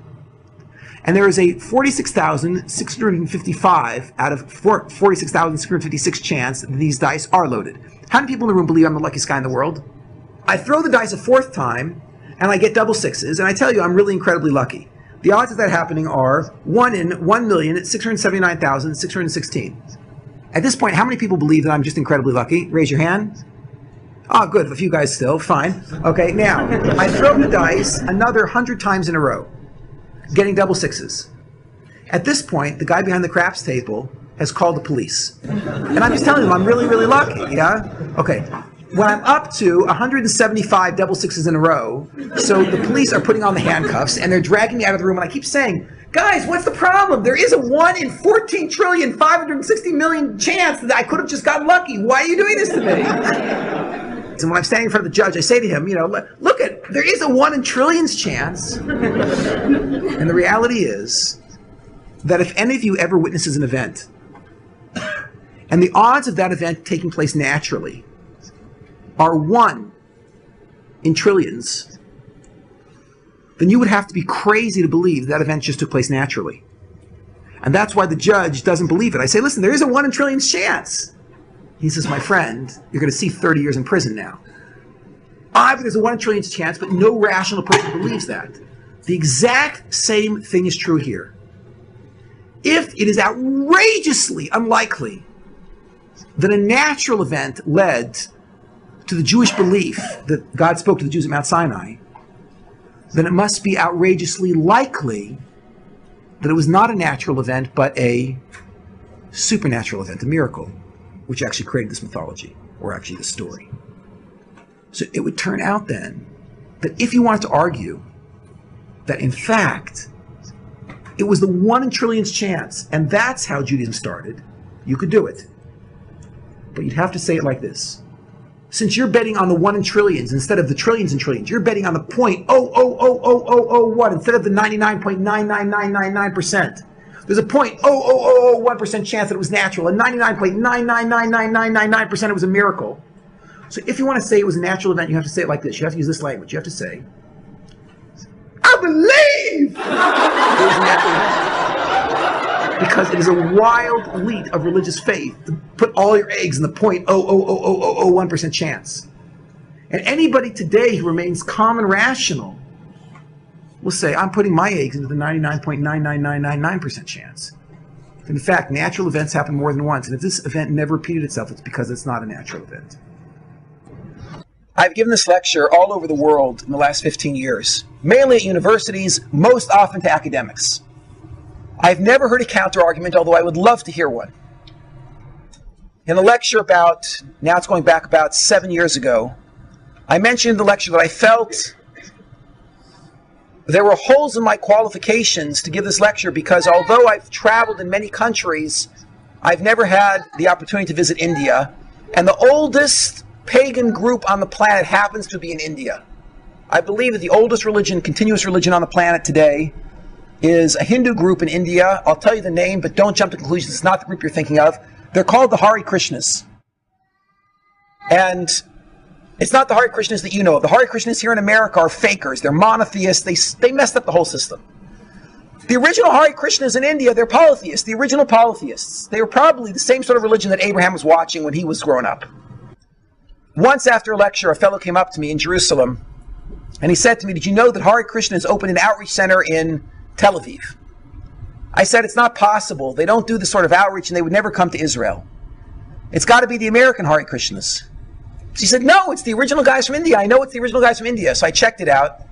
And there is a 46,655 out of 46,656 chance that these dice are loaded. How many people in the room believe I'm the luckiest guy in the world? I throw the dice a 4th time, and I get double sixes, and I tell you I'm really incredibly lucky. The odds of that happening are 1 in 1,679,616. At this point, how many people believe that I'm just incredibly lucky? Raise your hand. Oh, good. A few guys still. Fine. Okay, now, I throw the dice another 100 times in a row, getting double sixes. At this point, the guy behind the craps table has called the police. And I'm just telling them I'm really, really lucky, yeah? Okay. When I'm up to 175 double sixes in a row, so the police are putting on the handcuffs and they're dragging me out of the room, and I keep saying, guys, what's the problem? There is a 1 in 14,560,000,000 chance that I could have just gotten lucky. Why are you doing this to me? And when I'm standing in front of the judge, I say to him, look there is a 1 in trillions chance. And the reality is that if any of you ever witnesses an event, and the odds of that event taking place naturally are 1 in trillions, then you would have to be crazy to believe that event just took place naturally. And that's why the judge doesn't believe it. I say, listen, there is a 1 in trillions chance. He says, my friend, you're going to see 30 years in prison now. There's a 1 in trillions chance, but no rational person believes that. The exact same thing is true here. If it is outrageously unlikely that a natural event led to the Jewish belief that God spoke to the Jews at Mount Sinai, then it must be outrageously likely that it was not a natural event, but a supernatural event, a miracle, which actually created this mythology, or actually the story. So it would turn out then that if you wanted to argue that in fact it was the 1 in trillions chance, and that's how Judaism started, you could do it. But you'd have to say it like this. Since you're betting on the 1 in trillions instead of the trillions and trillions, you're betting on the 0.0000001 instead of the 99.99999%. There's a 0.00001% chance that it was natural, and 99.9999999% it was a miracle. So if you want to say it was a natural event, you have to say it like this. You have to use this language. You have to say, I believe it was a natural event. Because it is a wild leap of religious faith to put all your eggs in the 0.00001% chance. And anybody today who remains calm and rational will say, I'm putting my eggs into the 99.99999% chance. In fact, natural events happen more than once, and if this event never repeated itself, it's because it's not a natural event. I've given this lecture all over the world in the last 15 years, mainly at universities, most often to academics. I've never heard a counter-argument, although I would love to hear one. In a lecture now it's going back about 7 years ago, I mentioned in the lecture that I felt there were holes in my qualifications to give this lecture because although I've traveled in many countries, I've never had the opportunity to visit India, and the oldest pagan group on the planet happens to be in India. I believe that the oldest religion, continuous religion on the planet today, is a Hindu group in India. I'll tell you the name, but don't jump to conclusions. It's not the group you're thinking of. They're called the Hare Krishnas. And it's not the Hare Krishnas that you know of. The Hare Krishnas here in America are fakers. They're monotheists. They messed up the whole system. The original Hare Krishnas in India, they're polytheists. The original polytheists. They were probably the same sort of religion that Abraham was watching when he was growing up. Once after a lecture, a fellow came up to me in Jerusalem, and he said to me, did you know that Hare Krishnas opened an outreach center in Tel Aviv? I said, it's not possible. They don't do this sort of outreach, and they would never come to Israel. It's got to be the American Hare Krishnas. She said, no, it's the original guys from India. I know it's the original guys from India. So I checked it out.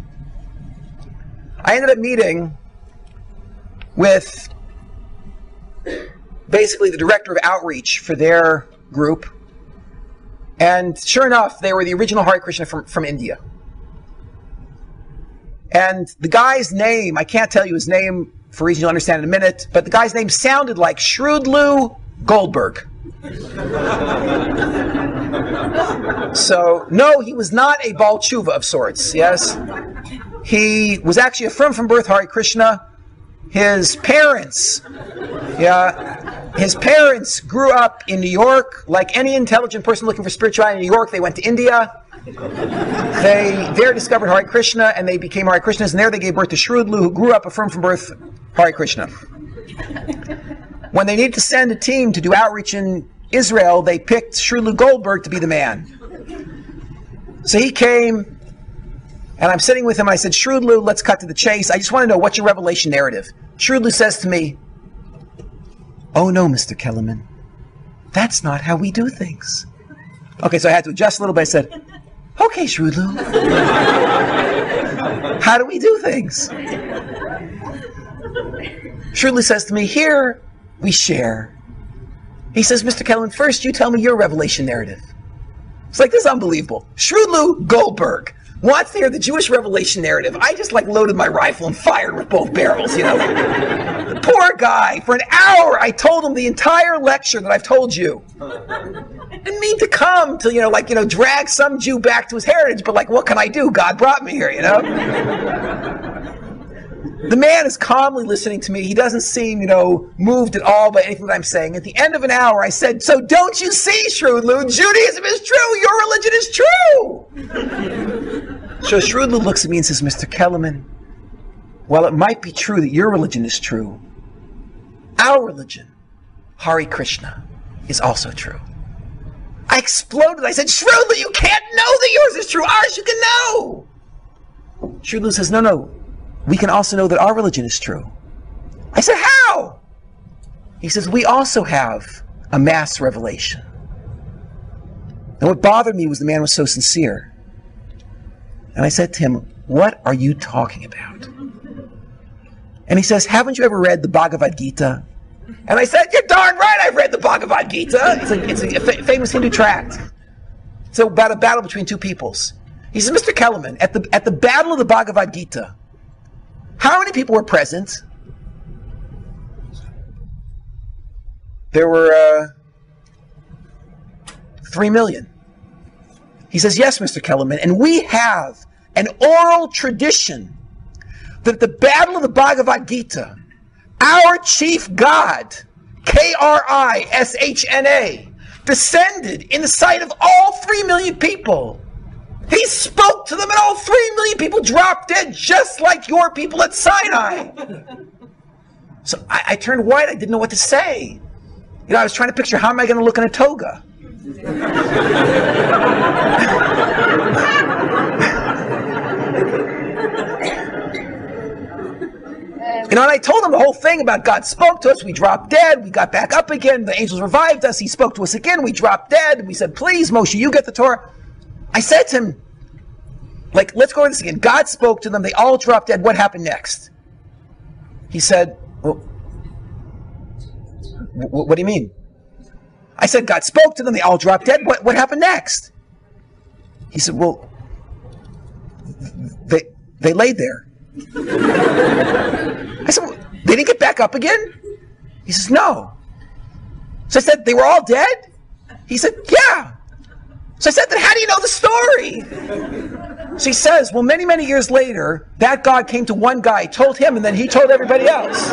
I ended up meeting with basically the director of outreach for their group. And sure enough, they were the original Hare Krishna from India. And the guy's name, I can't tell you his name for reasons you'll understand in a minute, but the guy's name sounded like Shrewdlou Goldberg. So, no, he was not a Baal Tshuva of sorts, yes? He was actually a from birth Hare Krishna. His parents grew up in New York. Like any intelligent person looking for spirituality in New York, they went to India. They there discovered Hare Krishna, and they became Hare Krishnas, and there they gave birth to Shrewdlou, who grew up a from birth Hare Krishna. When they needed to send a team to do outreach in Israel, they picked Shrewdlou Goldberg to be the man. So he came, and I'm sitting with him. I said, Shrewdlou, let's cut to the chase. I just want to know, what's your revelation narrative? Shrewdlou says to me, oh no, Mr. Kellerman, that's not how we do things. Okay, so I had to adjust a little bit. I said, okay, Shrewdlou, how do we do things? Shrewdlou says to me, here we share. He says, Mr. Kellerman, first you tell me your revelation narrative. It's like, this is unbelievable. Shrewdlou Goldberg wants to hear the Jewish revelation narrative. I just like loaded my rifle and fired with both barrels, you know. The poor guy, for an hour, I told him the entire lecture that I've told you. I didn't mean to come to, drag some Jew back to his heritage, but like, what can I do? God brought me here, you know. The man is calmly listening to me. He doesn't seem, moved at all by anything that I'm saying. At the end of an hour, I said, so don't you see, Shrewdlou, Judaism is true, your religion is true. So Shrewdlou looks at me and says, Mr. Kellerman, while it might be true that your religion is true, our religion, Hare Krishna, is also true. I exploded. I said, Shrewdlou, you can't know that yours is true. Ours you can know. Shrewdlou says, no. We can also know that our religion is true. I said, how? He says, we also have a mass revelation. And what bothered me was the man was so sincere. And I said to him, what are you talking about? And he says, haven't you ever read the Bhagavad Gita? And I said, you're darn right I've read the Bhagavad Gita. It's a famous Hindu tract. It's about a battle between two peoples. He says, Mr. Kellerman, at the battle of the Bhagavad Gita, how many people were present? There were 3 million. He says, yes, Mr. Kellerman, and we have an oral tradition that at the battle of the Bhagavad Gita, our chief god, Krishna, descended in the sight of all 3 million people. He spoke to them and all 3 million people dropped dead just like your people at Sinai. So I turned white. I didn't know what to say. I was trying to picture, how am I going to look in a toga? And I told him the whole thing about God spoke to us, we dropped dead, we got back up again, the angels revived us, he spoke to us again, we dropped dead, and we said, please, Moshe, you get the Torah. I said to him, let's go over this again. God spoke to them, they all dropped dead, what happened next? He said, well, what do you mean? I said, God spoke to them, they all dropped dead, what happened next? He said, well, they laid there. I said, well, they didn't get back up again? He says, no. So I said, they were all dead? He said, yeah. So I said, then how do you know the story? So he says, well, many, many years later, that God came to one guy, told him, and then he told everybody else.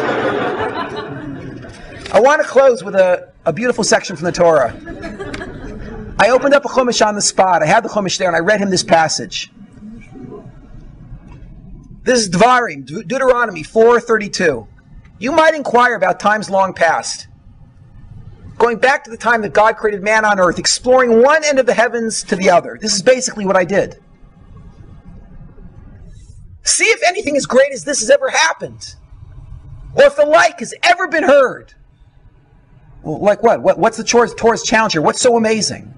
I want to close with a beautiful section from the Torah. I opened up a Chumash on the spot. I had the Chumash there, and I read him this passage. This is Dvarim, Deuteronomy 4:32. You might inquire about times long past. Going back to the time that God created man on earth, exploring one end of the heavens to the other. This is basically what I did. See if anything as great as this has ever happened. Or if the like has ever been heard. Well, like what? What's the Torah's challenge here? What's so amazing?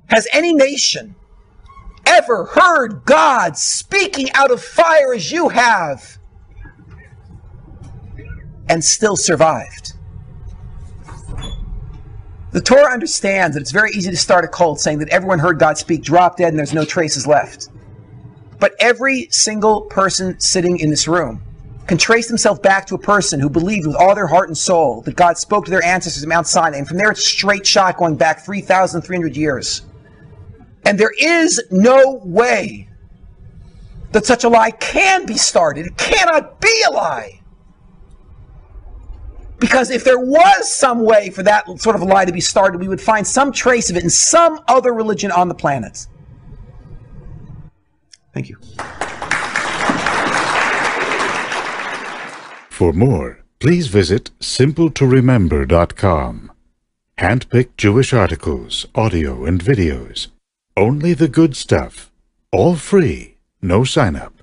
Has any nation ever heard God speaking out of fire as you have and still survived? The Torah understands that it's very easy to start a cult saying that everyone heard God speak, drop dead, and there's no traces left. But every single person sitting in this room can trace themselves back to a person who believed with all their heart and soul that God spoke to their ancestors at Mount Sinai, and from there it's straight shot going back 3,300 years. And there is no way that such a lie can be started. It cannot be a lie. Because if there was some way for that sort of lie to be started, we would find some trace of it in some other religion on the planet. Thank you. For more, please visit simpletoremember.com. Handpicked Jewish articles, audio and videos. Only the good stuff. All free. No sign-up.